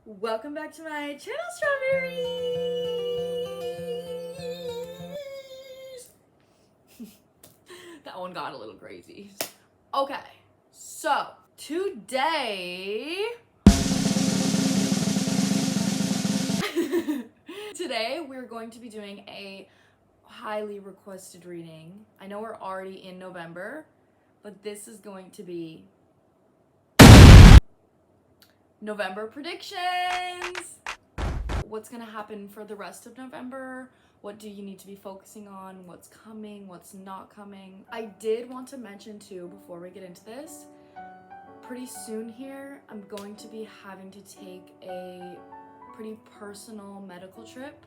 Welcome back to my channel, Strawberries! That one got a little crazy. Okay, so today we're going to be doing a highly requested reading. I know we're already in November, but this is going to be November predictions. What's gonna happen for the rest of November? What do you need to be focusing on? What's coming? What's not coming? I did want to mention too, before we get into this, pretty soon here, I'm going to be having to take a pretty personal medical trip.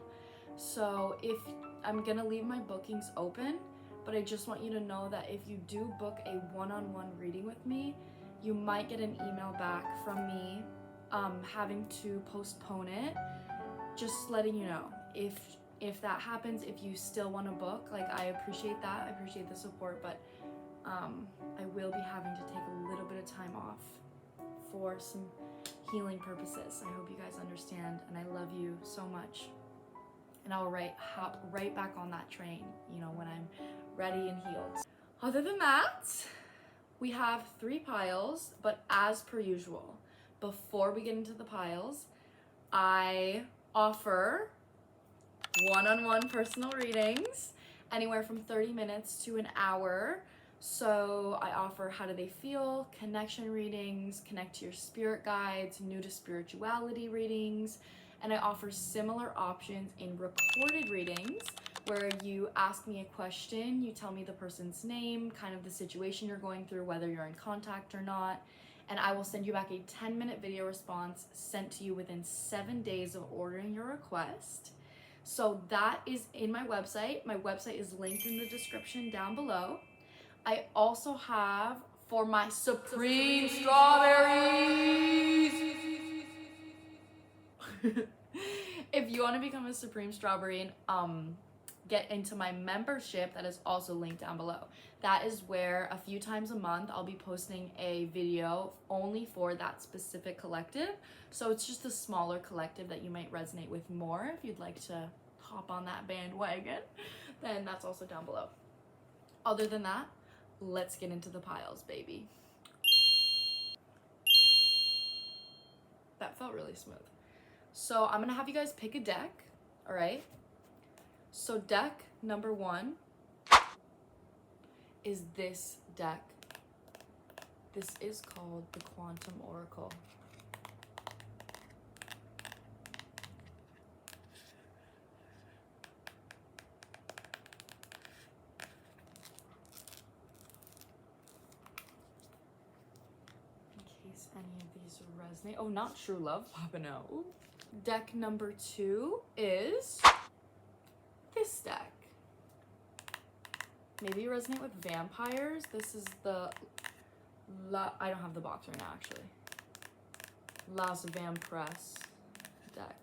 So if I'm gonna leave my bookings open, but I just want you to know that if you do book a one-on-one reading with me, you might get an email back from me having to postpone it. Just letting you know, if that happens, if you still want to book, like, I appreciate that, I appreciate the support, but I will be having to take a little bit of time off for some healing purposes. I hope you guys understand, and I love you so much. And I'll hop right back on that train, you know, when I'm ready and healed. Other than that, we have 3 piles, but as per usual, before we get into the piles, I offer one-on-one personal readings, anywhere from 30 minutes to an hour. So I offer how do they feel, connection readings, connect to your spirit guides, new to spirituality readings, and I offer similar options in recorded readings where you ask me a question, you tell me the person's name, kind of the situation you're going through, whether you're in contact or not, and I will send you back a 10-minute video response sent to you within 7 days of ordering your request. So that is in my website. My website is linked in the description down below. I also have, for my Supreme Strawberries, if you want to become a Supreme Strawberry and get into my membership, that is also linked down below. That is where a few times a month I'll be posting a video only for that specific collective. So it's just a smaller collective that you might resonate with more. If you'd like to hop on that bandwagon, then that's also down below. Other than that, let's get into the piles, baby. That felt really smooth. So I'm gonna have you guys pick a deck, all right? So deck number 1 is this deck. This is called the Quantum Oracle. In case any of these resonate. Oh, not True Love popping out. Deck number 2 is this deck. Maybe you resonate with vampires. This is the I don't have the box right now, actually. Las Vampress deck.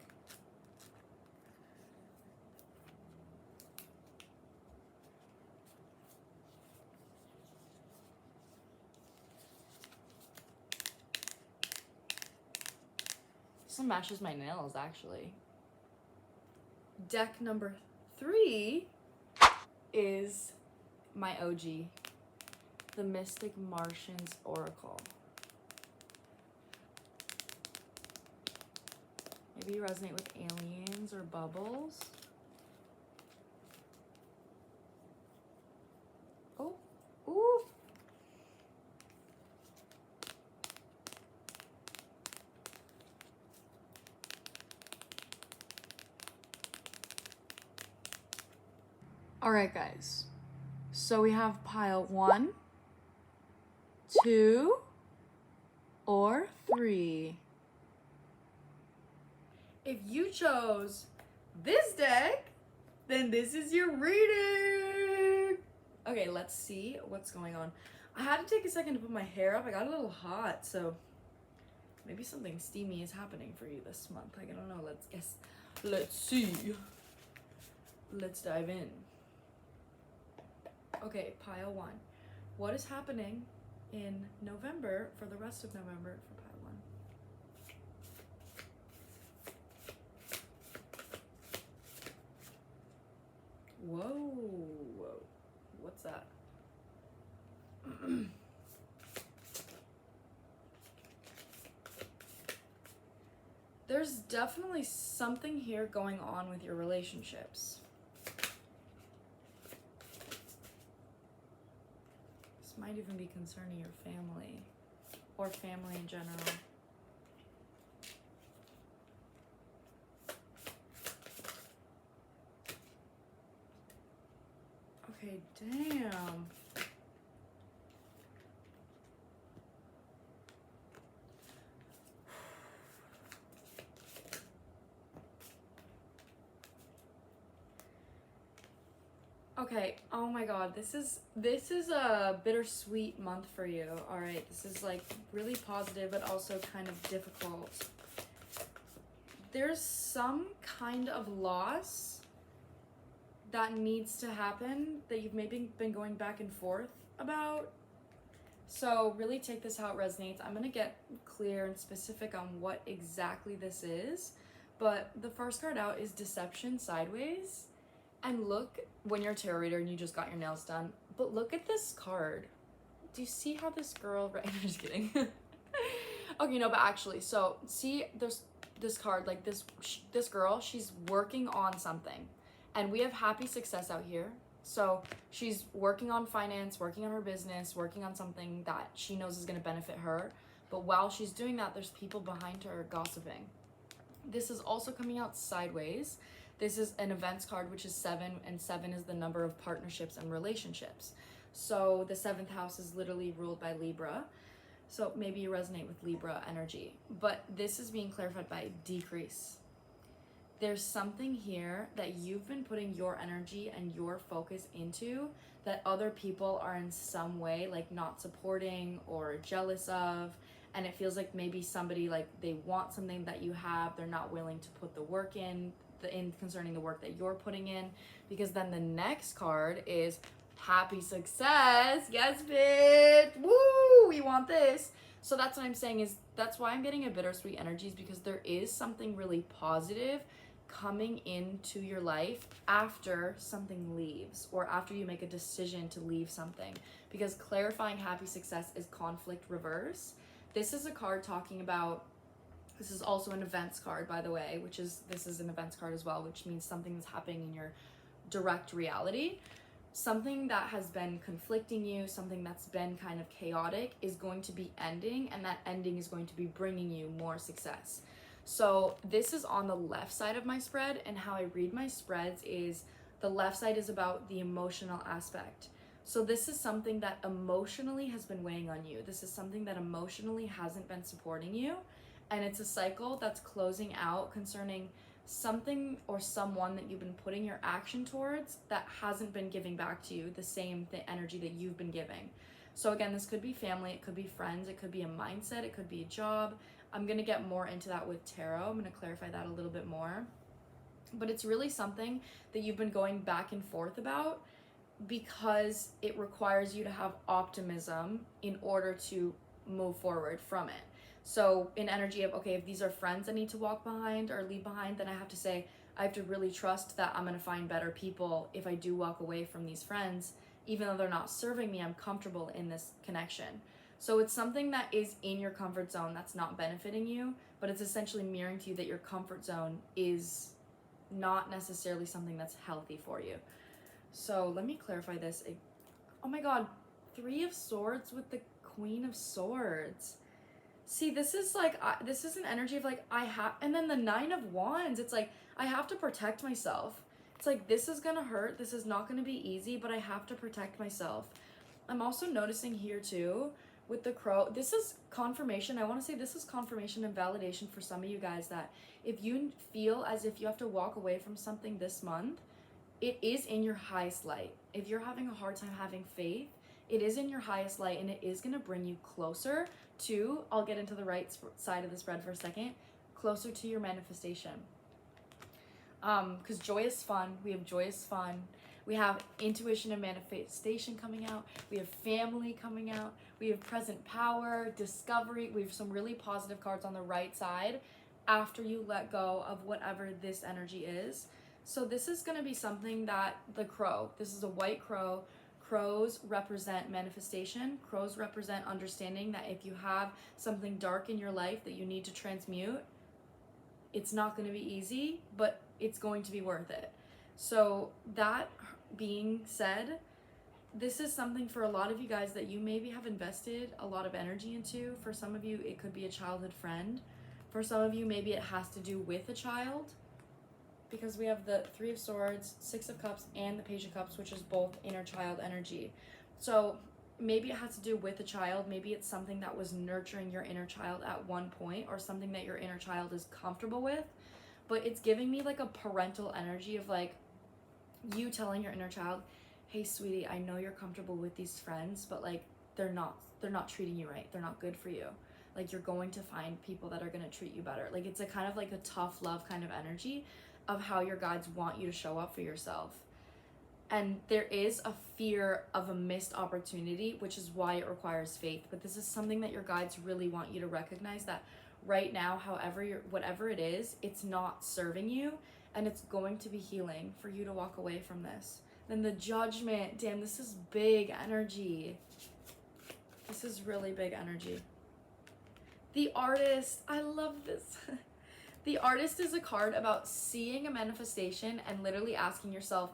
This one matches my nails, actually. Deck number 3 is my OG, the Mystic Martians Oracle. Maybe you resonate with aliens or bubbles. Oh, ooh. All right, guys. So we have pile 1, 2, or 3. If you chose this deck, then this is your reading. Okay, let's see what's going on. I had to take a second to put my hair up. I got a little hot, so maybe something steamy is happening for you this month. Like, I don't know. Let's guess. Let's see. Let's dive in. Okay, pile 1. What is happening in November for the rest of November for pile 1? There's definitely something here going on with your relationships. This might even be concerning your family or family in general. Okay, damn. Okay, oh my god, this is a bittersweet month for you. All right, this is like really positive but also kind of difficult. There's some kind of loss that needs to happen that you've maybe been going back and forth about. So really take this how it resonates. I'm going to get clear and specific on what exactly this is. But the first card out is Deception Sideways. And look, when you're a tarot reader and you just got your nails done, but look at this card. Do you see how this girl, right? I'm just kidding. Okay, no, but actually, so see, there's this card, like this girl, she's working on something. And we have happy success out here. So she's working on finance, working on her business, working on something that she knows is going to benefit her. But while she's doing that, there's people behind her gossiping. This is also coming out sideways. This is an events card, which is 7, and 7 is the number of partnerships and relationships. So the 7th house is literally ruled by Libra. So maybe you resonate with Libra energy. But this is being clarified by decrease. There's something here that you've been putting your energy and your focus into that other people are in some way like not supporting or jealous of. And it feels like maybe somebody, like they want something that you have, they're not willing to put the work in concerning the work that you're putting in. Because then the next card is happy success. Yes, bitch. Woo, we want this. So that's what I'm saying, is that's why I'm getting a bittersweet energies, because there is something really positive coming into your life after something leaves, or after you make a decision to leave something. Because clarifying happy success is conflict reverse. This is a card talking about, this is also an events card, by the way, this is an events card as well, which means something that's happening in your direct reality. Something that has been conflicting you, something that's been kind of chaotic, is going to be ending, and that ending is going to be bringing you more success. So this is on the left side of my spread, and how I read my spreads is the left side is about the emotional aspect. So this is something that emotionally has been weighing on you. This is something that emotionally hasn't been supporting you, and it's a cycle that's closing out concerning something or someone that you've been putting your action towards that hasn't been giving back to you the same energy that you've been giving. So again, this could be family, it could be friends, it could be a mindset, it could be a job. I'm going to get more into that with tarot. I'm going to clarify that a little bit more. But it's really something that you've been going back and forth about, because it requires you to have optimism in order to move forward from it. So in energy of, okay, if these are friends I need to walk behind or leave behind, then I have to say, I have to really trust that I'm going to find better people if I do walk away from these friends. Even though they're not serving me, I'm comfortable in this connection. So it's something that is in your comfort zone that's not benefiting you, but it's essentially mirroring to you that your comfort zone is not necessarily something that's healthy for you. So let me clarify this. Oh my god, 3 of Swords with the Queen of Swords. See, this is like, this is an energy of like, and then the 9 of Wands, it's like, I have to protect myself. It's like, this is gonna hurt, this is not gonna be easy, but I have to protect myself. I'm also noticing here too, with the Crow, this is confirmation. I want to say this is confirmation and validation for some of you guys that if you feel as if you have to walk away from something this month, it is in your highest light. If you're having a hard time having faith, it is in your highest light, and it is going to bring you closer to, I'll get into the right side of the spread for a second, closer to your manifestation. Because joy is fun. We have joyous fun. We have intuition and manifestation coming out. We have family coming out. We have present power, discovery. We have some really positive cards on the right side after you let go of whatever this energy is. So this is going to be something that the crow, this is a white crow. Crows represent manifestation. Crows represent understanding that if you have something dark in your life that you need to transmute, It's not going to be easy, but it's going to be worth it. So that being said, this is something for a lot of you guys that you maybe have invested a lot of energy into. For some of you, it could be a childhood friend. For some of you, maybe it has to do with a child, because we have the Three of Swords, Six of Cups, and the Page of Cups, which is both inner child energy. So maybe it has to do with a child. Maybe it's something that was nurturing your inner child at one point, or something that your inner child is comfortable with. But it's giving me like a parental energy of like you telling your inner child, hey sweetie, I know you're comfortable with these friends, but like they're not treating you right. They're not good for you. Like you're going to find people that are going to treat you better. Like it's a kind of like a tough love kind of energy of how your guides want you to show up for yourself. And there is a fear of a missed opportunity, which is why it requires faith. But this is something that your guides really want you to recognize, that right now, whatever it is, it's not serving you, and it's going to be healing for you to walk away from this. Then the Judgment, damn, this is big energy. This is really big energy. The Artist, I love this. The Artist is a card about seeing a manifestation and literally asking yourself,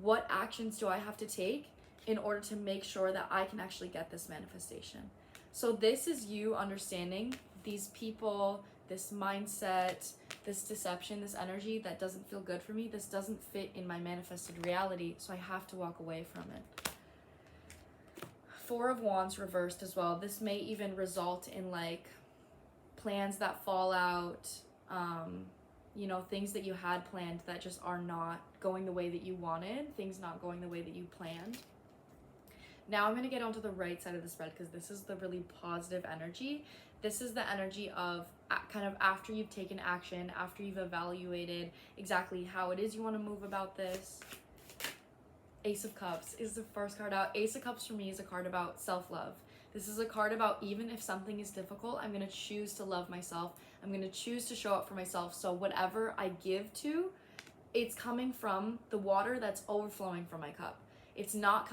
what actions do I have to take in order to make sure that I can actually get this manifestation? So this is you understanding these people, this mindset, this deception, this energy that doesn't feel good for me. This doesn't fit in my manifested reality, so I have to walk away from it. Four of Wands reversed as well. This may even result in like plans that fall out, you know, things that you had planned that just are not going the way that you wanted, things not going the way that you planned. Now I'm going to get onto the right side of the spread, because this is the really positive energy. This is the energy of kind of after you've taken action, after you've evaluated exactly how it is you want to move about this. Ace of Cups is the first card out. Ace of Cups for me is a card about self-love. This is a card about, even if something is difficult, I'm going to choose to love myself. I'm going to choose to show up for myself. So whatever I give to, it's coming from the water that's overflowing from my cup. It's not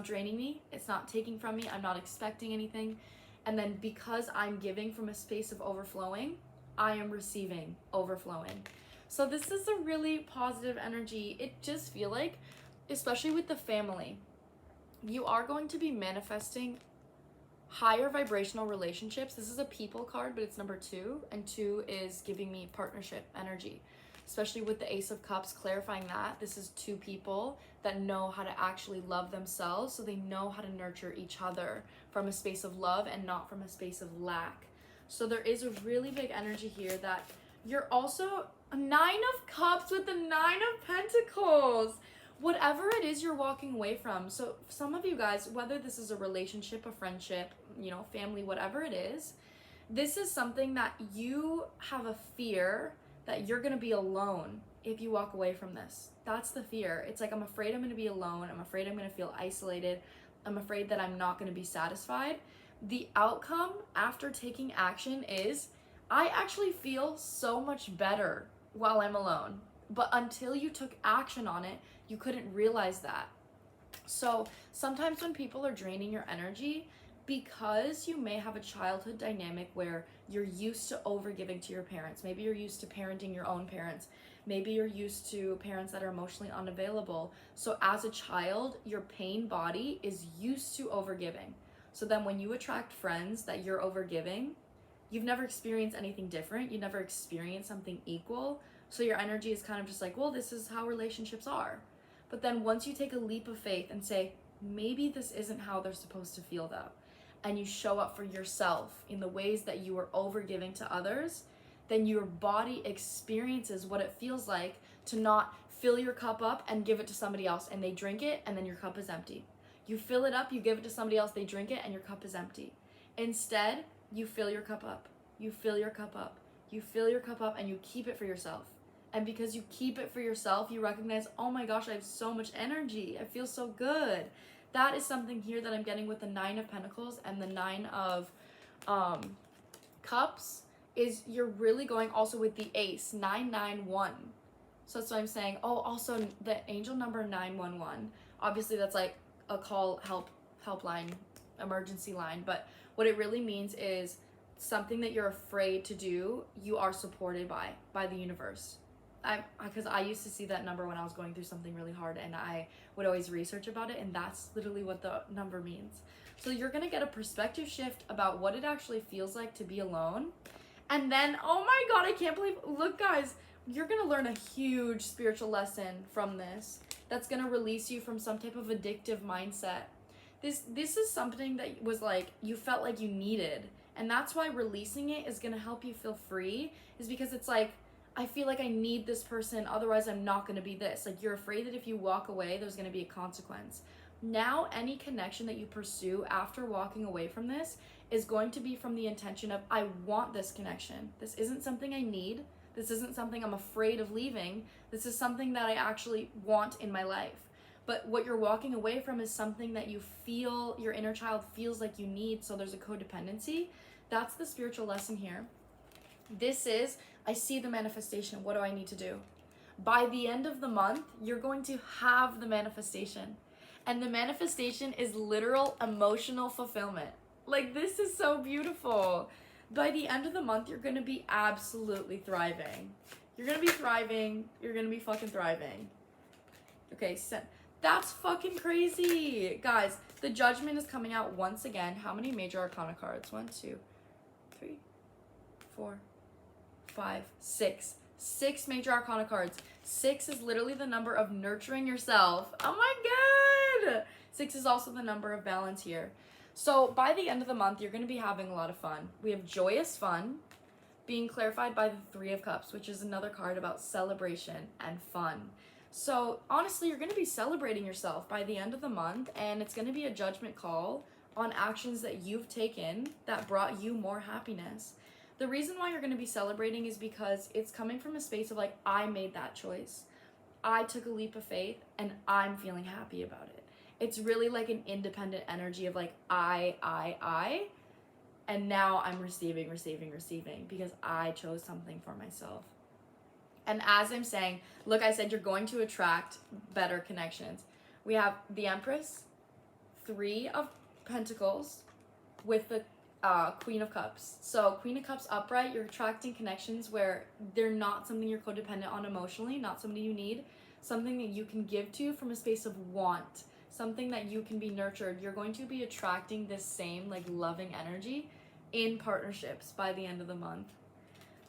draining me. It's not taking from me. I'm not expecting anything. And then because I'm giving from a space of overflowing, I am receiving overflowing. So this is a really positive energy. It just feel like, especially with the family, you are going to be manifesting higher vibrational relationships. This is a people card, but it's number 2, and 2 is giving me partnership energy, especially with the Ace of Cups, clarifying that this is 2 people that know how to actually love themselves, so they know how to nurture each other from a space of love and not from a space of lack. So there is a really big energy here that you're also a 9 of Cups with the 9 of Pentacles. Whatever it is you're walking away from. So some of you guys, whether this is a relationship, a friendship, you know, family, whatever it is, this is something that you have a fear that you're going to be alone if you walk away from this. That's the fear. It's like, I'm afraid I'm going to be alone. I'm afraid I'm going to feel isolated. I'm afraid that I'm not going to be satisfied. The outcome after taking action is I actually feel so much better while I'm alone. But until you took action on it, you couldn't realize that. So sometimes when people are draining your energy, because you may have a childhood dynamic where you're used to overgiving to your parents, maybe you're used to parenting your own parents, maybe you're used to parents that are emotionally unavailable. So as a child, your pain body is used to overgiving. So then when you attract friends that you're overgiving, you've never experienced anything different. You never experienced something equal. So your energy is kind of just like, well, this is how relationships are. But then once you take a leap of faith and say, maybe this isn't how they're supposed to feel though, and you show up for yourself in the ways that you are overgiving to others, then your body experiences what it feels like to not fill your cup up and give it to somebody else, and they drink it and then your cup is empty. You fill it up, you give it to somebody else, they drink it, and your cup is empty. Instead, you fill your cup up, you fill your cup up, you fill your cup up, and you keep it for yourself. And because you keep it for yourself, you recognize, oh my gosh, I have so much energy. I feel so good. That is something here that I'm getting with the 9 of Pentacles and the 9 of Cups, is you're really going also with the Ace, 991. So that's what I'm saying. Oh, also the angel number 911. Obviously that's like a call, helpline, emergency line. But what it really means is something that you're afraid to do, you are supported by the universe. Because I used to see that number when I was going through something really hard, and I would always research about it, and that's literally what the number means. So you're gonna get a perspective shift about what it actually feels like to be alone. And then, oh my God, I can't believe, look guys, you're gonna learn a huge spiritual lesson from this that's gonna release you from some type of addictive mindset. This is something that was like, you felt like you needed. And that's why releasing it is gonna help you feel free, is because it's like, I feel like I need this person, otherwise I'm not gonna be this. Like, you're afraid that if you walk away, there's gonna be a consequence. Now, any connection that you pursue after walking away from this is going to be from the intention of, I want this connection. This isn't something I need. This isn't something I'm afraid of leaving. This is something that I actually want in my life. But what you're walking away from is something that you feel, your inner child feels like you need, so there's a codependency. That's the spiritual lesson here. This is, I see the manifestation. What do I need to do? By the end of the month, you're going to have the manifestation. And the manifestation is literal emotional fulfillment. Like, this is so beautiful. By the end of the month, you're going to be absolutely thriving. You're going to be thriving. You're going to be fucking thriving. Okay, so that's fucking crazy. Guys, the Judgment is coming out once again. How many major arcana cards? 1, 2, 3, 4, 5, 6. 6 major arcana cards. 6 is literally the number of nurturing yourself. Oh my God. 6 is also the number of balance here. So by the end of the month, you're going to be having a lot of fun. We have joyous fun being clarified by the 3 of Cups, which is another card about celebration and fun. So honestly, you're going to be celebrating yourself by the end of the month, and it's going to be a judgment call on actions that you've taken that brought you more happiness. The reason why you're going to be celebrating is because it's coming from a space of like, I made that choice. I took a leap of faith and I'm feeling happy about it. It's really like an independent energy of like, I, and now I'm receiving because I chose something for myself. And as I'm saying, look, I said you're going to attract better connections. We have the Empress, 3 of Pentacles with the Queen of Cups. So Queen of Cups upright, you're attracting connections where they're not something you're codependent on emotionally, not somebody you need, something that you can give to from a space of want, something that you can be nurtured. You're going to be attracting this same like loving energy in partnerships by the end of the month.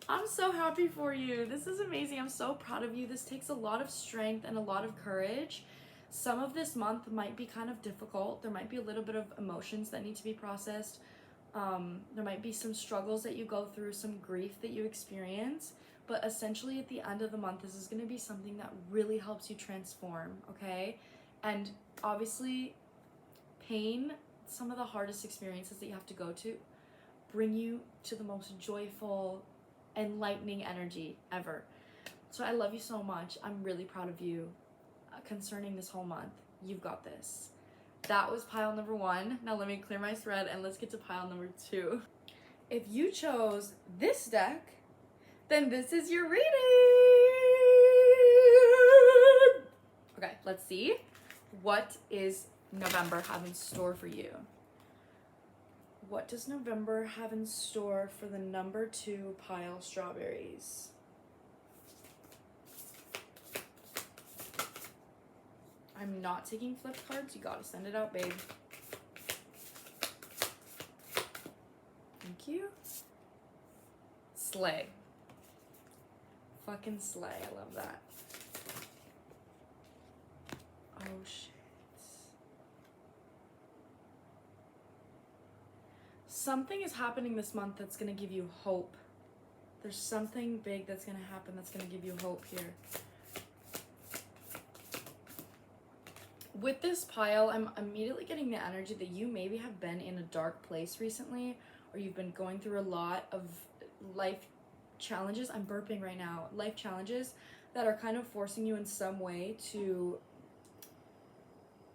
I'm so happy for you. This is amazing. I'm so proud of you. This takes a lot of strength and a lot of courage. Some of this month might be kind of difficult. There might be a little bit of emotions that need to be processed. There might be some struggles that you go through, some grief that you experience, but essentially at the end of the month, this is going to be something that really helps you transform, okay? And obviously, pain, some of the hardest experiences that you have to go to, bring you to the most joyful, enlightening energy ever. So I love you so much. I'm really proud of you concerning this whole month. You've got this. That was pile number 1. Now let me clear my thread and let's get to pile number 2. If you chose this deck, then this is your reading. Okay, let's see. What is November have in store for you? What does November have in store for the number 2 pile strawberries? I'm not taking flipped cards. You gotta send it out, babe. Thank you. Slay. Fucking slay. I love that. Oh, shit. Something is happening this month that's gonna give you hope. There's something big that's gonna happen that's gonna give you hope here. With this pile, I'm immediately getting the energy that you maybe have been in a dark place recently, or you've been going through a lot of life challenges. I'm burping right now. Life challenges that are kind of forcing you in some way to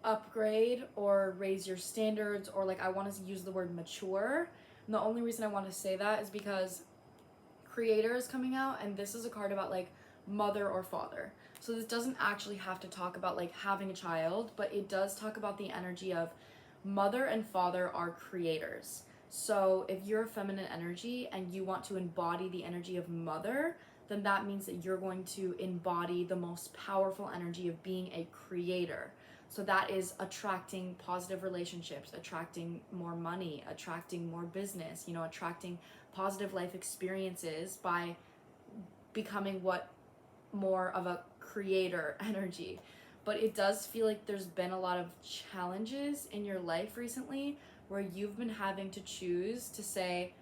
upgrade or raise your standards, or like I want to use the word mature. And the only reason I want to say that is because Creator is coming out, and this is a card about like mother or father. So this doesn't actually have to talk about like having a child, but it does talk about the energy of mother and father are creators. So if you're a feminine energy and you want to embody the energy of mother, then that means that you're going to embody the most powerful energy of being a creator. So that is attracting positive relationships, attracting more money, attracting more business, attracting positive life experiences by becoming what more of a creator energy. But it does feel like there's been a lot of challenges in your life recently where you've been having to choose to say,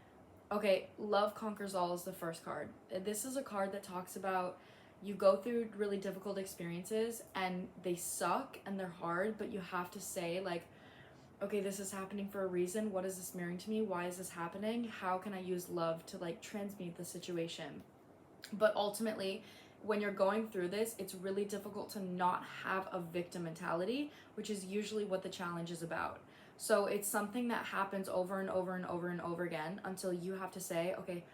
okay, love conquers all is the first card. This is a card that talks about you go through really difficult experiences and they suck and they're hard, but you have to say, like, okay, this is happening for a reason. What is this mirroring to me? Why is this happening? How can I use love to like transmute the situation? But ultimately, when you're going through this, it's really difficult to not have a victim mentality, which is usually what the challenge is about. So it's something that happens over and over and over and over again until you have to say, okay,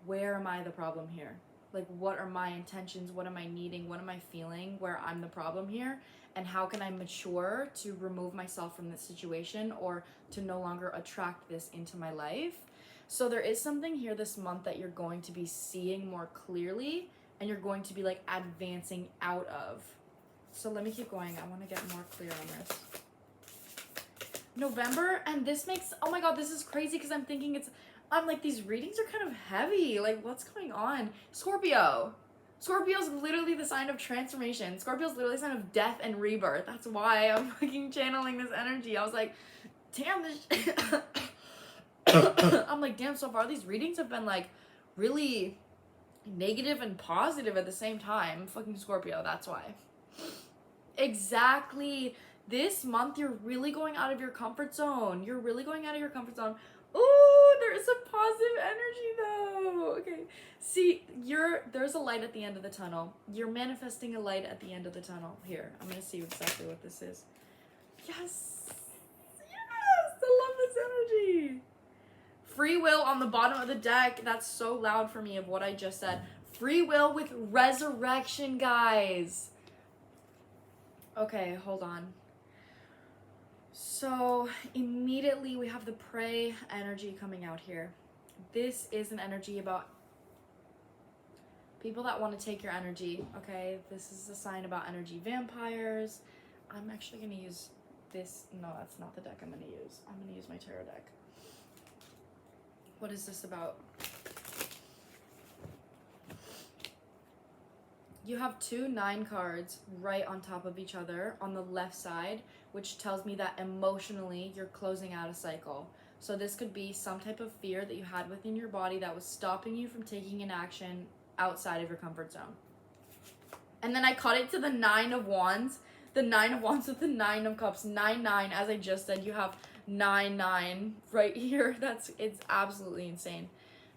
where am I the problem here? Like, what are my intentions? What am I needing? What am I feeling where I'm the problem here? And how can I mature to remove myself from this situation or to no longer attract this into my life? So there is something here this month that you're going to be seeing more clearly and you're going to be like advancing out of. So let me keep going. I want to get more clear on this. November, and this makes, oh my god, this is crazy because I'm like, these readings are kind of heavy. Like, what's going on? Scorpio. Scorpio's literally the sign of transformation. Scorpio's literally the sign of death and rebirth. That's why I'm fucking channeling this energy. I was like, damn, this I'm like, damn, so far these readings have been like really negative and positive at the same time. Fucking Scorpio, that's why. Exactly. This month, you're really going out of your comfort zone. You're really going out of your comfort zone. Ooh, there is some positive energy though. Okay. See, there's a light at the end of the tunnel. You're manifesting a light at the end of the tunnel. Here, I'm going to see exactly what this is. Yes. Yes. I love this energy. Free will on the bottom of the deck. That's so loud for me of what I just said. Free will with resurrection, guys. Okay, hold on. So immediately we have the prey energy coming out here. This is an energy about people that want to take your energy, okay? This is a sign about energy vampires. I'm actually going to use this. No, that's not the deck I'm going to use. I'm going to use my tarot deck. What is this about? You have 2 9 cards right on top of each other on the left side, which tells me that emotionally you're closing out a cycle. So this could be some type of fear that you had within your body that was stopping you from taking an action outside of your comfort zone. And then I cut it to the 9 of Wands. The 9 of Wands with the 9 of Cups. 9, 9. As I just said, you have 9, 9 right here. It's absolutely insane.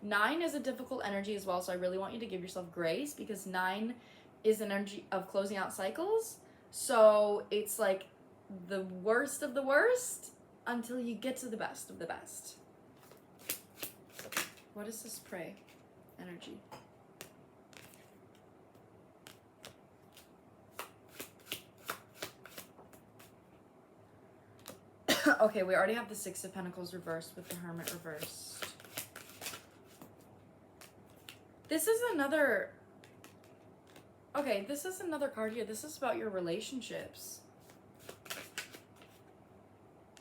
9 is a difficult energy as well, so I really want you to give yourself grace because 9 is an energy of closing out cycles. So it's like the worst of the worst until you get to the best of the best. What is this prey energy? Okay, we already have the 6 of Pentacles reversed with the Hermit reversed. This is another card here. This is about your relationships.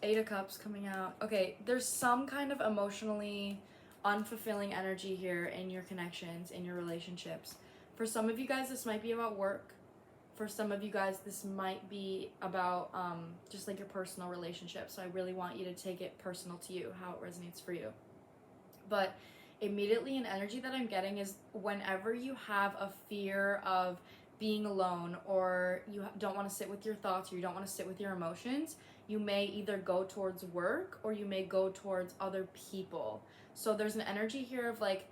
8 of Cups coming out. Okay, there's some kind of emotionally unfulfilling energy here in your connections, in your relationships. For some of you guys, this might be about work. For some of you guys, this might be about just like your personal relationships. So I really want you to take it personal to you, how it resonates for you. But immediately an energy that I'm getting is whenever you have a fear of being alone or you don't want to sit with your thoughts or you don't want to sit with your emotions, you may either go towards work or you may go towards other people. So there's an energy here of like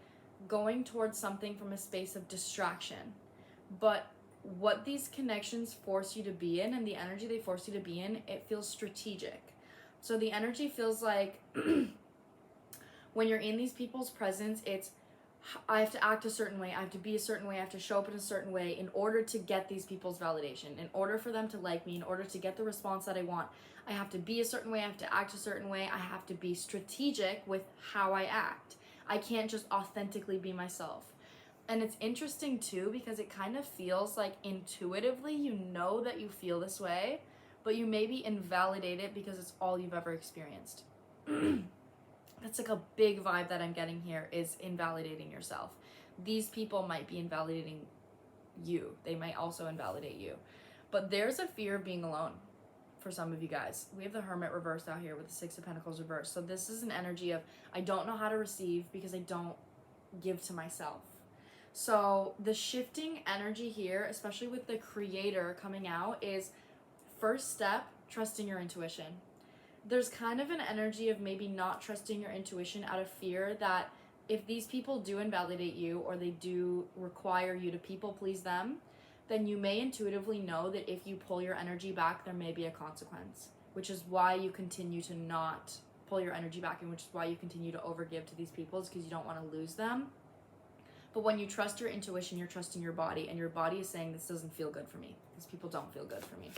going towards something from a space of distraction. But what these connections force you to be in and the energy they force you to be in, it feels strategic. So the energy feels like when you're in these people's presence, it's I have to act a certain way, I have to be a certain way, I have to show up in a certain way in order to get these people's validation, in order for them to like me, in order to get the response that I want. I have to be a certain way, I have to act a certain way, I have to be strategic with how I act. I can't just authentically be myself. And it's interesting too, because it kind of feels like intuitively you know that you feel this way, but you maybe invalidate it because it's all you've ever experienced. That's like a big vibe that I'm getting here, is invalidating yourself. These people might be invalidating you. They might also invalidate you. But there's a fear of being alone for some of you guys. We have the Hermit reversed out here with the Six of Pentacles reversed. So this is an energy of, I don't know how to receive because I don't give to myself. So the shifting energy here, especially with the Creator coming out, is first step, trusting your intuition. There's kind of an energy of maybe not trusting your intuition out of fear that if these people do invalidate you, or they do require you to people please them, then you may intuitively know that if you pull your energy back, there may be a consequence, which is why you continue to not pull your energy back, and which is why you continue to overgive to these people, is because you don't want to lose them. But when you trust your intuition, you're trusting your body, and your body is saying, this doesn't feel good for me. These people don't feel good for me.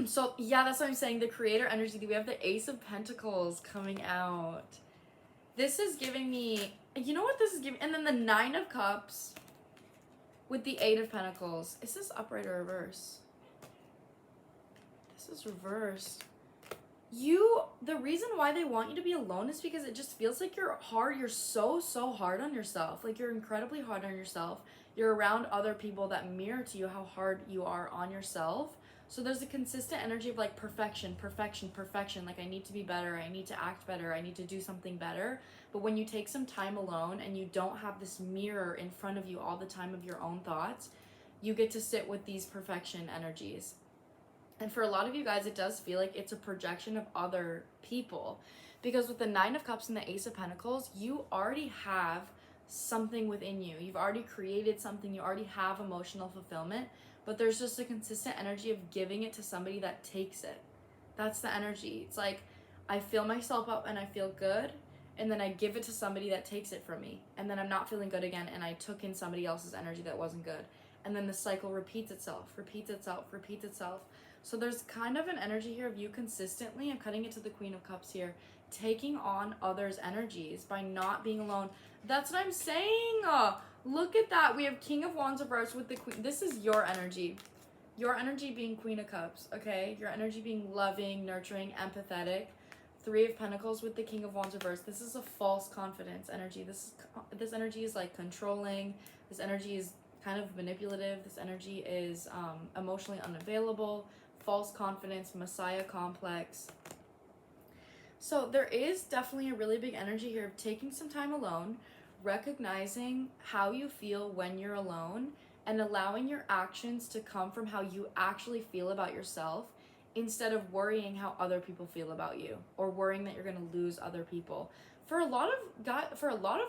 So yeah, that's what I'm saying. The Creator energy, we have the Ace of Pentacles coming out. This is giving me, you know what this is giving? And then the Nine of Cups with the Eight of Pentacles. Is this upright or reverse? This is reversed. The reason why they want you to be alone is because it just feels like you're hard. You're so hard on yourself. Like, you're incredibly hard on yourself. You're around other people that mirror to you how hard you are on yourself. So there's a consistent energy of like perfection. Like, I need to be better. I need to act better. I need to do something better. But when you take some time alone and you don't have this mirror in front of you all the time of your own thoughts, you get to sit with these perfection energies. And for a lot of you guys, it does feel like it's a projection of other people. Because with the Nine of Cups and the Ace of Pentacles, you already have something within you. You've already created something. You already have emotional fulfillment. But there's just a consistent energy of giving it to somebody that takes it. That's the energy. It's like, I fill myself up and I feel good, and then I give it to somebody that takes it from me. And then I'm not feeling good again, and I took in somebody else's energy that wasn't good. And then the cycle repeats itself. So there's kind of an energy here of you consistently, I'm cutting it to the Queen of Cups here, taking on others' energies by not being alone. That's what I'm saying. Look at that. We have King of Wands reversed with the Queen. This is your energy. Your energy being Queen of Cups, okay? Your energy being loving, nurturing, empathetic. Three of Pentacles with the King of Wands reversed. This is a false confidence energy. This energy is like controlling. This energy is kind of manipulative. This energy is emotionally unavailable. False confidence, Messiah complex. So there is definitely a really big energy here of taking some time alone, recognizing how you feel when you're alone, and allowing your actions to come from how you actually feel about yourself, instead of worrying how other people feel about you, or worrying that you're going to lose other people. For a lot of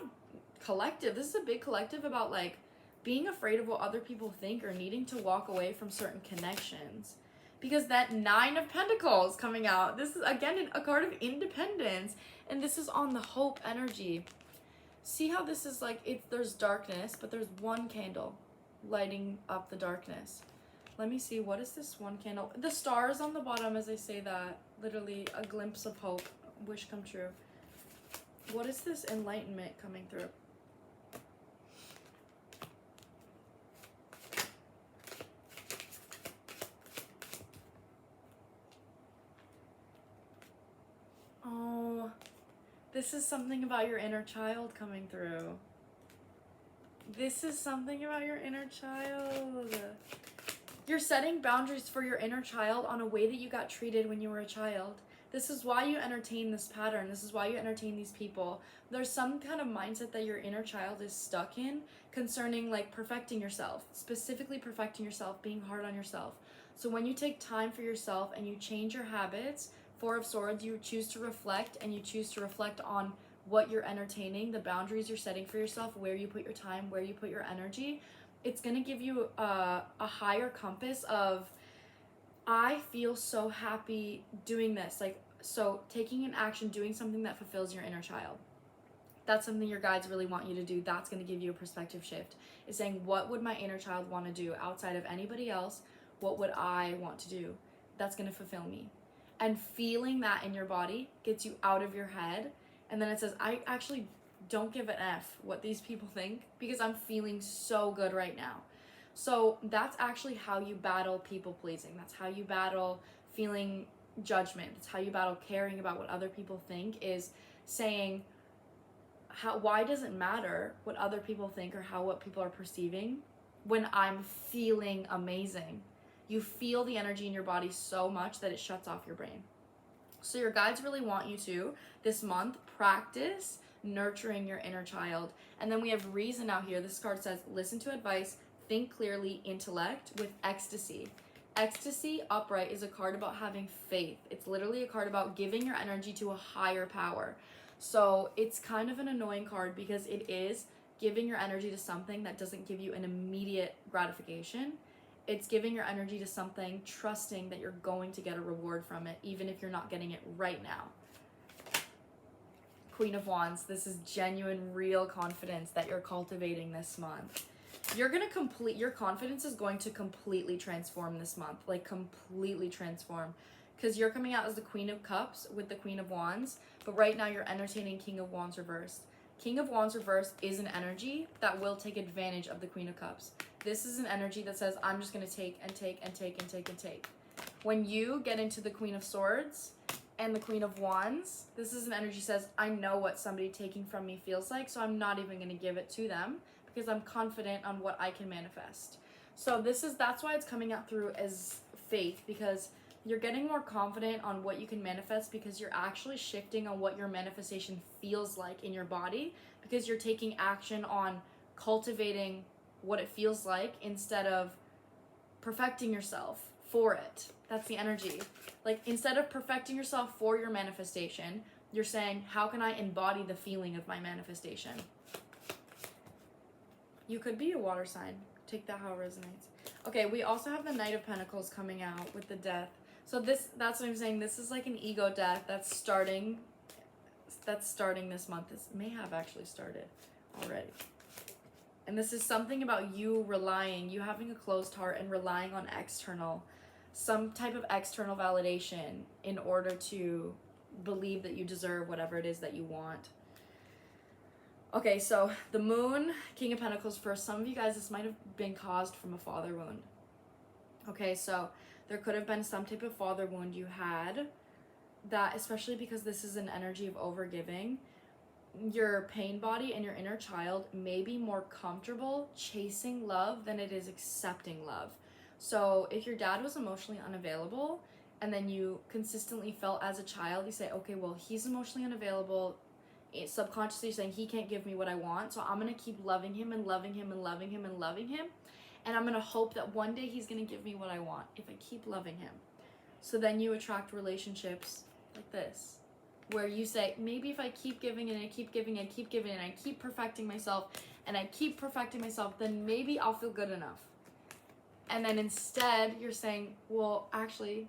collective, this is a big collective about like being afraid of what other people think, or needing to walk away from certain connections. Because that Nine of Pentacles coming out, this is again a card of independence, and this is on the hope energy. See how this is like, there's darkness, but there's one candle lighting up the darkness. Let me see, what is this one candle? The stars on the bottom as I say that, literally a glimpse of hope, wish come true. What is this enlightenment coming through? Oh, this is something about your inner child coming through. This is something about your inner child. You're setting boundaries for your inner child on a way that you got treated when you were a child. This is why you entertain this pattern. This is why you entertain these people. There's some kind of mindset that your inner child is stuck in concerning like perfecting yourself, specifically perfecting yourself, being hard on yourself. So when you take time for yourself and you change your habits, Four of Swords, you choose to reflect, and you choose to reflect on what you're entertaining, the boundaries you're setting for yourself, where you put your time, where you put your energy. It's going to give you a higher compass of, I feel so happy doing this. Like, so taking an action, doing something that fulfills your inner child. That's something your guides really want you to do. That's going to give you a perspective shift. Is saying, what would my inner child want to do outside of anybody else? What would I want to do? That's going to fulfill me. And feeling that in your body gets you out of your head. And then it says, I actually don't give an F what these people think, because I'm feeling so good right now. So that's actually how you battle people pleasing. That's how you battle feeling judgment. It's how you battle caring about what other people think, is saying, why does it matter what other people think or what people are perceiving when I'm feeling amazing? You feel the energy in your body so much that it shuts off your brain. So your guides really want you to, this month, practice nurturing your inner child. And then we have reason out here. This card says, listen to advice, think clearly, intellect, with ecstasy. Ecstasy upright is a card about having faith. It's literally a card about giving your energy to a higher power. So it's kind of an annoying card because it is giving your energy to something that doesn't give you an immediate gratification. It's giving your energy to something, trusting that you're going to get a reward from it, even if you're not getting it right now. Queen of Wands, this is genuine, real confidence that you're cultivating this month. Your confidence is going to completely transform this month, like completely transform. Because you're coming out as the Queen of Cups with the Queen of Wands, but right now you're entertaining King of Wands reversed. King of Wands reversed is an energy that will take advantage of the Queen of Cups. This is an energy that says, I'm just going to take and take and take and take and take. When you get into the Queen of Swords and the Queen of Wands, this is an energy that says, I know what somebody taking from me feels like, so I'm not even going to give it to them because I'm confident on what I can manifest. So that's why it's coming out through as faith, because you're getting more confident on what you can manifest, because you're actually shifting on what your manifestation feels like in your body, because you're taking action on cultivating what it feels like instead of perfecting yourself for it. That's the energy. Like, instead of perfecting yourself for your manifestation, you're saying, how can I embody the feeling of my manifestation? You could be a water sign. Take that how it resonates. Okay, we also have the Knight of Pentacles coming out with the Death. So that's what I'm saying. This is like an ego death that's starting this month. This may have actually started already. And this is something about you having a closed heart and relying on some type of external validation in order to believe that you deserve whatever it is that you want. Okay, so the Moon, King of Pentacles, for some of you guys, this might have been caused from a father wound. Okay, so there could have been some type of father wound you had, that, especially because this is an energy of overgiving, your pain body and your inner child may be more comfortable chasing love than it is accepting love. So if your dad was emotionally unavailable and then you consistently felt as a child, you say, okay, well, he's emotionally unavailable, subconsciously saying he can't give me what I want, so I'm going to keep loving him and loving him and loving him and loving him, and I'm going to hope that one day he's going to give me what I want if I keep loving him. So then you attract relationships like this, where you say, maybe if I keep giving and I keep giving and keep giving and I keep perfecting myself and I keep perfecting myself, then maybe I'll feel good enough. And then instead you're saying, well, actually,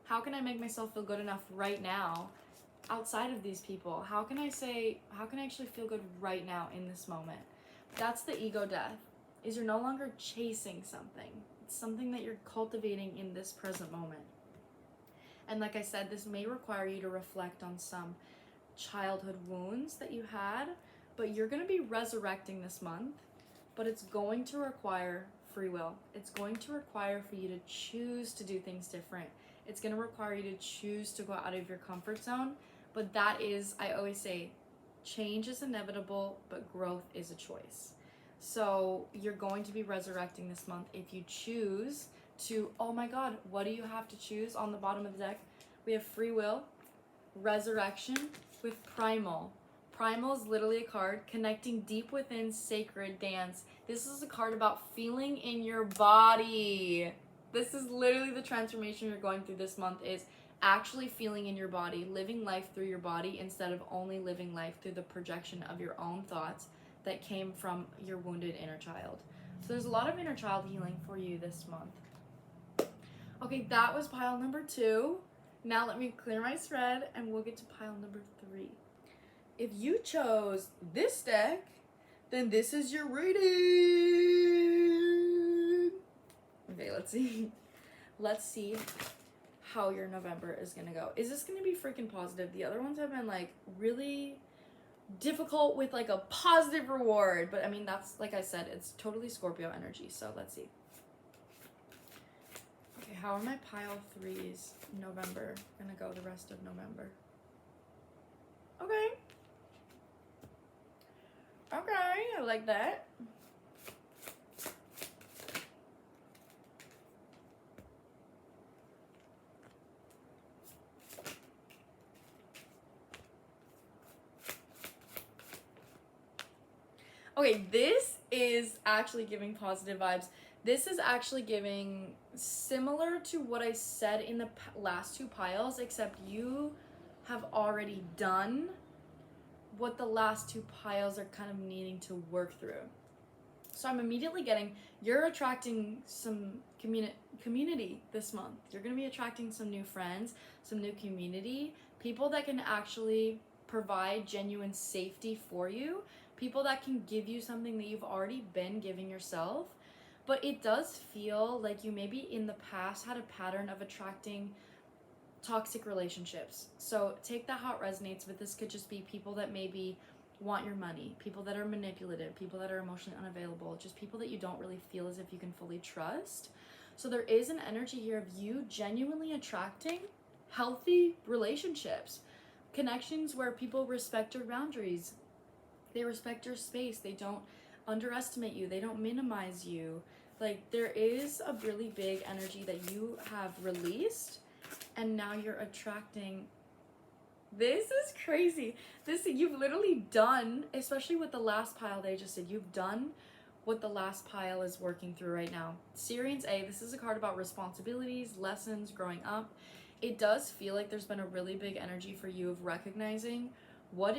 how can I make myself feel good enough right now outside of these people? How can I actually feel good right now in this moment? That's the ego death, is you're no longer chasing something. It's something that you're cultivating in this present moment. And like I said, this may require you to reflect on some childhood wounds that you had, but you're going to be resurrecting this month, but it's going to require free will. It's going to require for you to choose to do things different. It's going to require you to choose to go out of your comfort zone, but that is, I always say, change is inevitable, but growth is a choice. So you're going to be resurrecting this month if you choose to, oh my God, what do you have to choose on the bottom of the deck? We have free will, resurrection with primal. Primal is literally a card connecting deep within, sacred dance. This is a card about feeling in your body. This is literally the transformation you're going through this month, is actually feeling in your body, living life through your body instead of only living life through the projection of your own thoughts that came from your wounded inner child. So there's a lot of inner child healing for you this month. Okay, that was pile number 2. Now let me clear my thread and we'll get to pile number 3. if you chose this deck, then this is your reading. Okay, let's see. Let's see how your November is gonna go. Is this gonna be freaking positive? The other ones have been like really difficult with like a positive reward, but I mean, that's, like I said, it's totally Scorpio energy. So let's see. Okay, how are my pile threes November gonna go the rest of November? Okay. Okay, I like that. Okay, this is actually giving positive vibes. This is actually giving similar to what I said in the last two piles, except you have already done what the last two piles are kind of needing to work through. So I'm immediately getting, you're attracting some community this month. You're going to be attracting some new friends, some new community, people that can actually provide genuine safety for you, people that can give you something that you've already been giving yourself. But it does feel like you maybe in the past had a pattern of attracting toxic relationships. So take that how it resonates, but this could just be people that maybe want your money, people that are manipulative, people that are emotionally unavailable, just people that you don't really feel as if you can fully trust. So there is an energy here of you genuinely attracting healthy relationships, connections where people respect your boundaries, they respect your space, they don't underestimate you, they don't minimize you. Like, there is a really big energy that you have released, and now you're attracting. This is crazy. This, you've literally done, especially with the last pile they just did, you've done what the last pile is working through right now. Syrians A, this is a card about responsibilities, lessons, growing up. It does feel like there's been a really big energy for you of recognizing what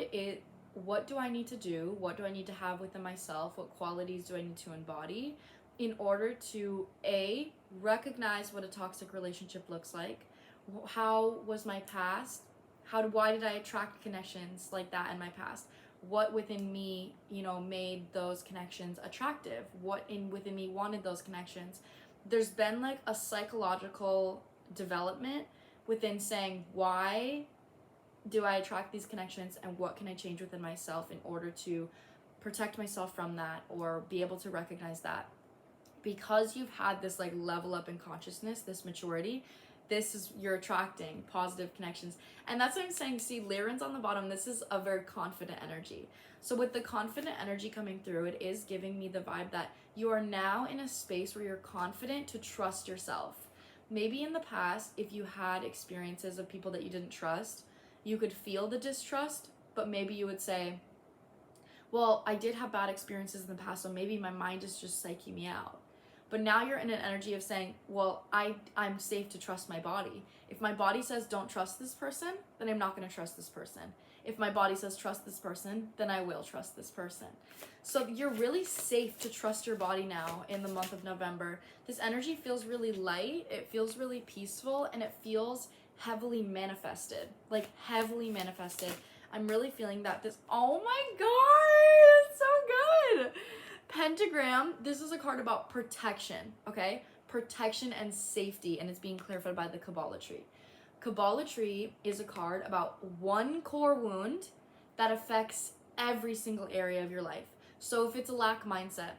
do I need to do? What do I need to have within myself? What qualities do I need to embody in order to A, recognize what a toxic relationship looks like? How was my past? Why did I attract connections like that in my past? What within me, made those connections attractive? What within me wanted those connections? There's been like a psychological development within saying, why do I attract these connections, and what can I change within myself in order to protect myself from that or be able to recognize that? Because you've had this like level up in consciousness, this maturity, you're attracting positive connections. And that's what I'm saying. See, Lyran's on the bottom. This is a very confident energy. So with the confident energy coming through, it is giving me the vibe that you are now in a space where you're confident to trust yourself. Maybe in the past, if you had experiences of people that you didn't trust, you could feel the distrust, but maybe you would say, well, I did have bad experiences in the past, so maybe my mind is just psyching me out. But now you're in an energy of saying, well, I'm safe to trust my body. If my body says don't trust this person, then I'm not going to trust this person. If my body says trust this person, then I will trust this person. So you're really safe to trust your body now in the month of November. This energy feels really light, it feels really peaceful, and it feels heavily manifested. Like heavily manifested. I'm really feeling that oh my god, it's so good. Pentagram, this is a card about protection, okay? Protection and safety, and it's being clarified by the Kabbalah tree. Kabbalah tree is a card about one core wound that affects every single area of your life. So if it's a lack mindset,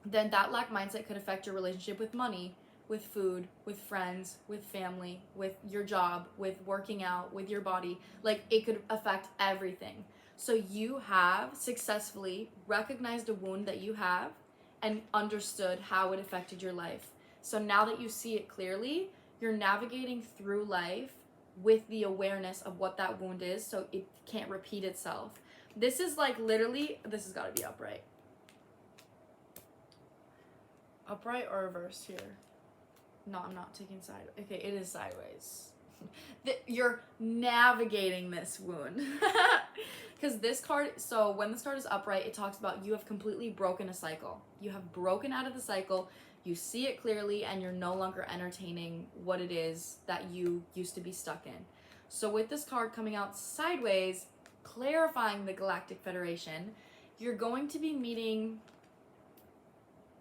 then that lack mindset could affect your relationship with money, with food, with friends, with family, with your job, with working out, with your body. Like, it could affect everything. So you have successfully recognized a wound that you have and understood how it affected your life. So now that you see it clearly, you're navigating through life with the awareness of what that wound is, so it can't repeat itself. This is like literally, this has got to be upright. Upright or reverse here? No, I'm not taking side. Okay, it is sideways. You're navigating this wound. Because this card, so when this card is upright, it talks about you have completely broken a cycle. You have broken out of the cycle, you see it clearly, and you're no longer entertaining what it is that you used to be stuck in. So with this card coming out sideways, clarifying the Galactic Federation, you're going to be meeting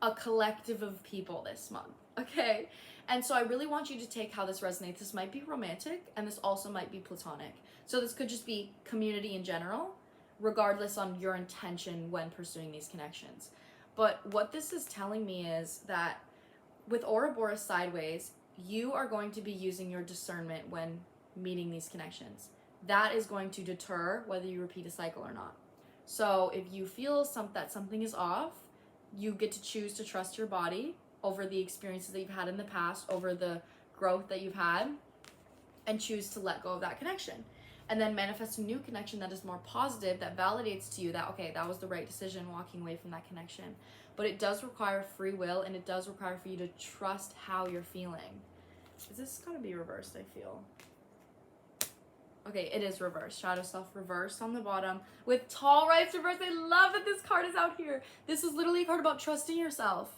a collective of people this month, okay? And so I really want you to take how this resonates. This might be romantic, and this also might be platonic. So this could just be community in general, regardless on your intention when pursuing these connections. But what this is telling me is that with Ouroboros sideways, you are going to be using your discernment when meeting these connections. That is going to deter whether you repeat a cycle or not. So if you feel that something is off, you get to choose to trust your body over the experiences that you've had in the past, over the growth that you've had, and choose to let go of that connection. And then manifest a new connection that is more positive, that validates to you that, okay, that was the right decision walking away from that connection. But it does require free will, and it does require for you to trust how you're feeling. Is this gonna be reversed, I feel? Okay, it is reversed. Shadow Self reversed on the bottom with Tall Rights reversed. I love that this card is out here. This is literally a card about trusting yourself.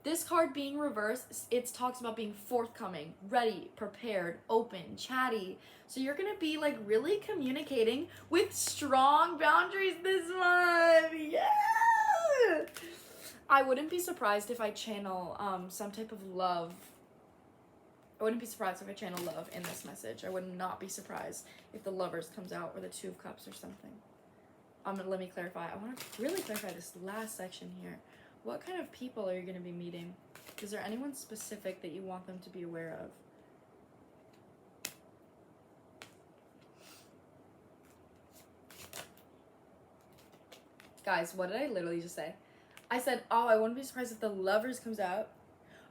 This card being reversed, it talks about being forthcoming, ready, prepared, open, chatty. So you're going to be like really communicating with strong boundaries this month. Yeah! I wouldn't be surprised if I channel some type of love. I wouldn't be surprised if I channel love in this message. I would not be surprised if the Lovers comes out or the Two of Cups or something. Let me clarify. I want to really clarify this last section here. What kind of people are you going to be meeting? Is there anyone specific that you want them to be aware of? Guys, what did I literally just say? I said, oh, I wouldn't be surprised if the Lovers comes out.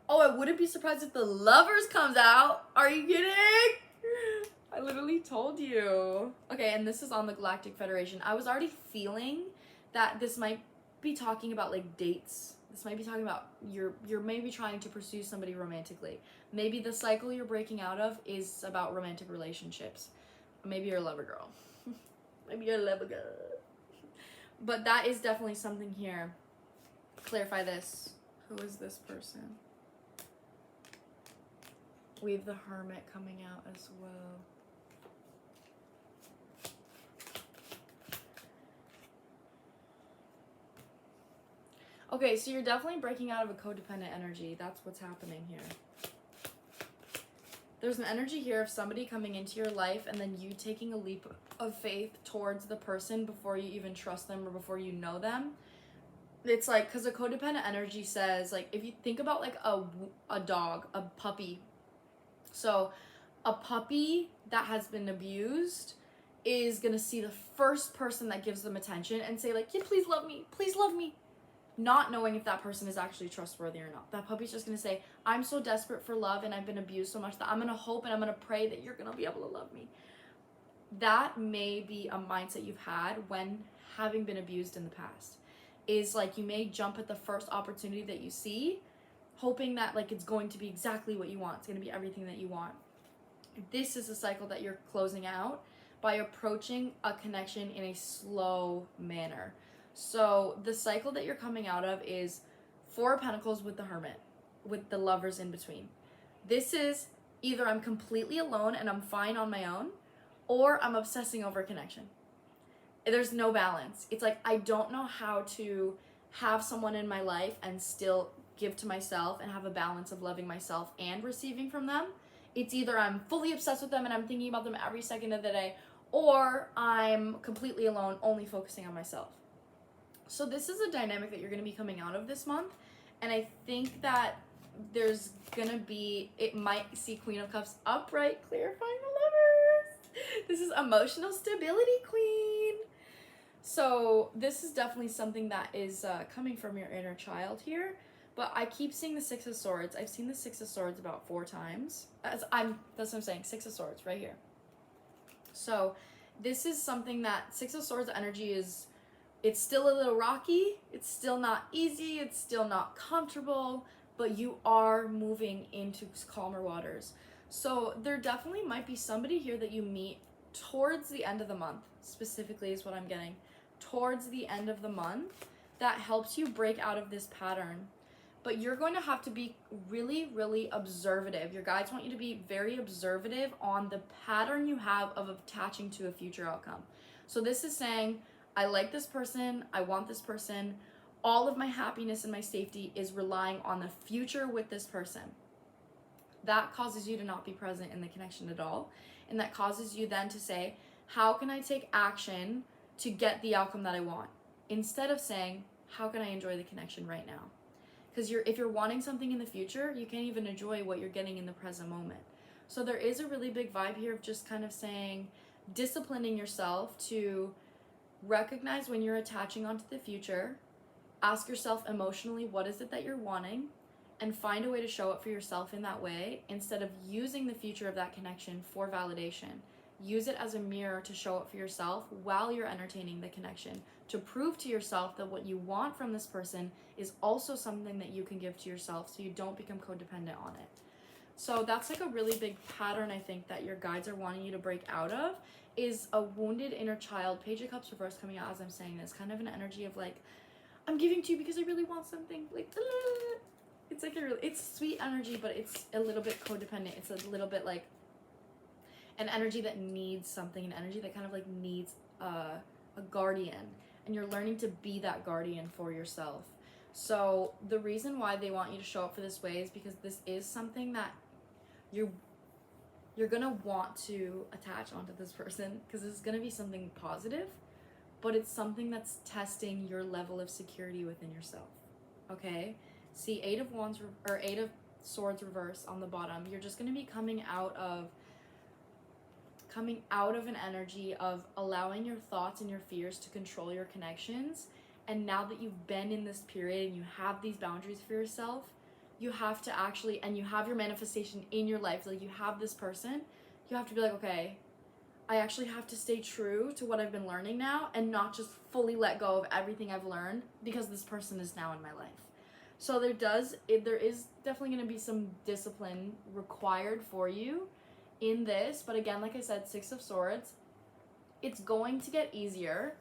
Oh, I wouldn't be surprised if the Lovers comes out. Are you kidding? I literally told you. Okay, and this is on the Galactic Federation. I was already feeling that this might be talking about like dates. This might be talking about you're maybe trying to pursue somebody romantically. Maybe the cycle you're breaking out of is about romantic relationships. Maybe you're a lover girl. Maybe you're a lover girl. But that is definitely something here. Clarify this. Who is this person? We have the Hermit coming out as well. Okay, so you're definitely breaking out of a codependent energy. That's what's happening here. There's an energy here of somebody coming into your life and then you taking a leap of faith towards the person before you even trust them or before you know them. It's like, because a codependent energy says, like, if you think about like a dog, a puppy. So a puppy that has been abused is going to see the first person that gives them attention and say like, yeah, please love me. Please love me. Not knowing if that person is actually trustworthy or not. That puppy's just going to say, I'm so desperate for love and I've been abused so much that I'm going to hope and I'm going to pray that you're going to be able to love me. That may be a mindset you've had when having been abused in the past. Is like you may jump at the first opportunity that you see, hoping that like it's going to be exactly what you want. It's going to be everything that you want. This is a cycle that you're closing out by approaching a connection in a slow manner. So the cycle that you're coming out of is Four of Pentacles with the Hermit, with the Lovers in between. This is either I'm completely alone and I'm fine on my own, or I'm obsessing over a connection. There's no balance. It's like I don't know how to have someone in my life and still give to myself and have a balance of loving myself and receiving from them. It's either I'm fully obsessed with them and I'm thinking about them every second of the day, or I'm completely alone, only focusing on myself. So this is a dynamic that you're going to be coming out of this month. And I think that there's going to be, it might see Queen of Cups upright, clarifying the Lovers. This is emotional stability, Queen. So this is definitely something that is coming from your inner child here. But I keep seeing the Six of Swords. I've seen the Six of Swords about 4 times. That's what I'm saying, Six of Swords right here. So this is something that Six of Swords energy is, it's still a little rocky. It's still not easy. It's still not comfortable. But you are moving into calmer waters. So there definitely might be somebody here that you meet towards the end of the month, specifically is what I'm getting. Towards the end of the month that helps you break out of this pattern. But you're going to have to be really, really observative. Your guides want you to be very observative on the pattern you have of attaching to a future outcome. So this is saying, I like this person, I want this person, all of my happiness and my safety is relying on the future with this person. That causes you to not be present in the connection at all. And that causes you then to say, how can I take action to get the outcome that I want? Instead of saying, how can I enjoy the connection right now? Because if you're wanting something in the future, you can't even enjoy what you're getting in the present moment. So there is a really big vibe here of just kind of saying, disciplining yourself to recognize when you're attaching onto the future, ask yourself emotionally, what is it that you're wanting, and find a way to show up for yourself in that way instead of using the future of that connection for validation. Use it as a mirror to show up for yourself while you're entertaining the connection, to prove to yourself that what you want from this person is also something that you can give to yourself so you don't become codependent on it. So that's like a really big pattern, I think, that your guides are wanting you to break out of, is a wounded inner child. Page of Cups reverse coming out as I'm saying this, kind of an energy of like, I'm giving to you because I really want something. Like, it's like it's sweet energy, but it's a little bit codependent. It's a little bit like an energy that needs something, an energy that kind of like needs a guardian, and you're learning to be that guardian for yourself. So the reason why they want you to show up for this way is because this is something that you're gonna want to attach onto this person, because it's gonna be something positive, but it's something that's testing your level of security within yourself. Okay, see, Eight of Swords reverse on the bottom. You're just gonna be coming out of an energy of allowing your thoughts and your fears to control your connections. And now that you've been in this period and you have these boundaries for yourself, you have to actually, and you have your manifestation in your life, like you have this person, you have to be like, okay, I actually have to stay true to what I've been learning now and not just fully let go of everything I've learned because this person is now in my life. So there is definitely going to be some discipline required for you in this, but again, like I said, Six of Swords, it's going to get easier.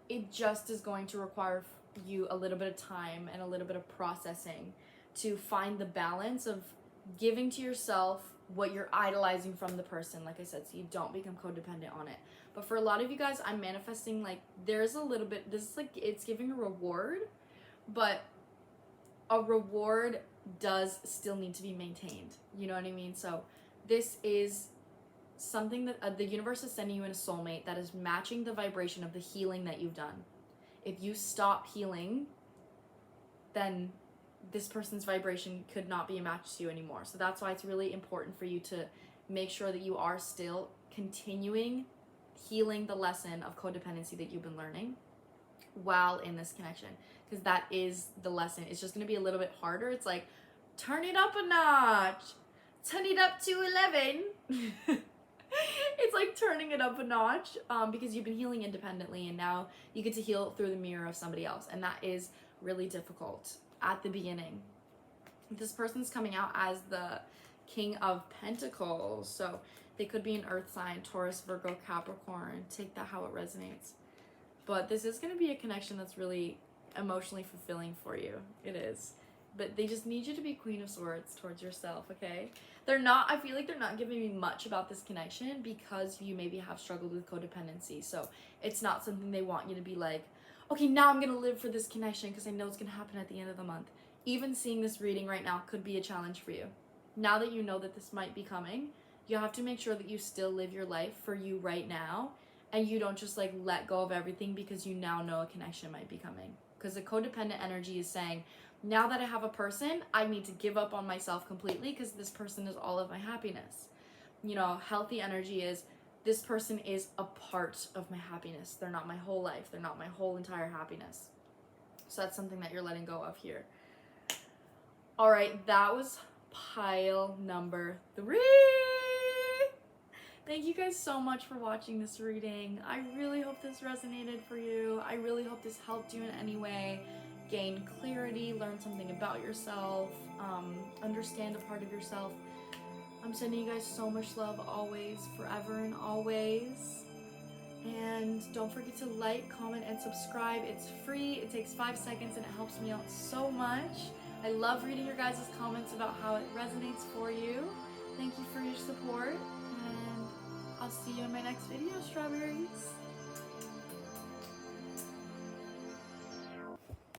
It just is going to require you a little bit of time and a little bit of processing to find the balance of giving to yourself what you're idolizing from the person, like I said, so you don't become codependent on it. But for a lot of you guys, I'm manifesting like there's a little bit, this is like, it's giving a reward, but a reward does still need to be maintained. You know what I mean? So this is something that the universe is sending you in a soulmate that is matching the vibration of the healing that you've done. If you stop healing, then this person's vibration could not be a match to you anymore. So that's why it's really important for you to make sure that you are still continuing healing the lesson of codependency that you've been learning while in this connection, because that is the lesson. It's just going to be a little bit harder. It's like, turn it up a notch, turn it up to 11. It's like turning it up a notch, because you've been healing independently and now you get to heal through the mirror of somebody else, and that is really difficult at the beginning. This person's coming out as the King of Pentacles, so they could be an earth sign, Taurus, Virgo, Capricorn. Take that how it resonates. But this is going to be a connection that's really emotionally fulfilling for you. It is. But they just need you to be Queen of Swords towards yourself, okay? I feel like they're not giving me much about this connection because you maybe have struggled with codependency. So it's not something they want you to be like, okay, now I'm going to live for this connection because I know it's going to happen at the end of the month. Even seeing this reading right now could be a challenge for you. Now that you know that this might be coming, you have to make sure that you still live your life for you right now, and you don't just like let go of everything because you now know a connection might be coming. Because the codependent energy is saying, now that I have a person, I need to give up on myself completely because this person is all of my happiness. You know, healthy energy is, this person is a part of my happiness. They're not my whole life. They're not my whole entire happiness. So that's something that you're letting go of here. All right, that was pile number 3. Thank you guys so much for watching this reading. I really hope this resonated for you. I really hope this helped you in any way. Gain clarity, learn something about yourself, understand a part of yourself. I'm sending you guys so much love always, forever and always. And don't forget to like, comment, and subscribe. It's free. It takes 5 seconds and it helps me out so much. I love reading your guys' comments about how it resonates for you. Thank you for your support, and I'll see you in my next video, strawberries.